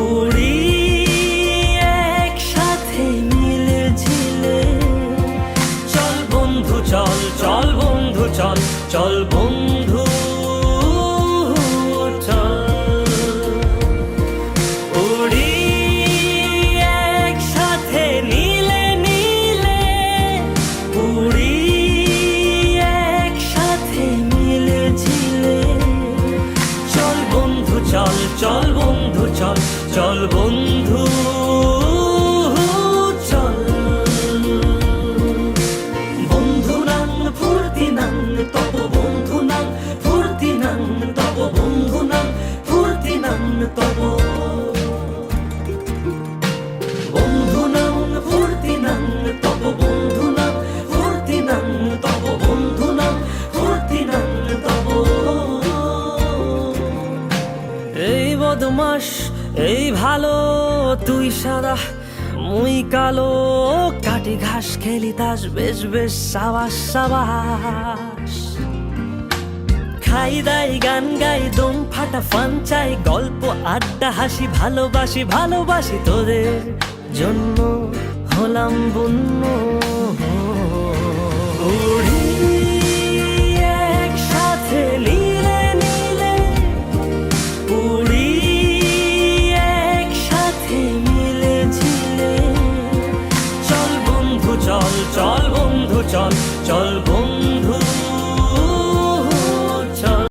উড়ি একসাথে মিলে ঝিলে। চল বন্ধু চল, চল বন্ধু চল, চল বন্ধু চল। উড়ি একসাথে নীলে নীলে, উড়ি একসাথে মিলে ঝিলে। চল বন্ধু চল, চল বন্ধু চল, চল বন্ধু চল। বন্ধু নাং ফুর্তি নাং তব বন্ধু নাং ফুর্তি নাং তব বন্ধু নাং ফুর্তি নাং তব। বন্ধু নাং ফুর্তি নাং তব বন্ধু নাং ফুর্তি নাং তব বন্ধু নাং ফুর্তি নাং তব। এই বদমাস এই ভালো, তুই সাদা মুই কালো। কাটি ঘাস খেলি তাস, বেশ বেশ সাবাস সাবাস। খাই দাই গান গাই, দম ফাটা ফান চাই, গল্প আড্ডা হাসি, ভালোবাসি ভালোবাসি তোদের জন্য হলাম বন্য।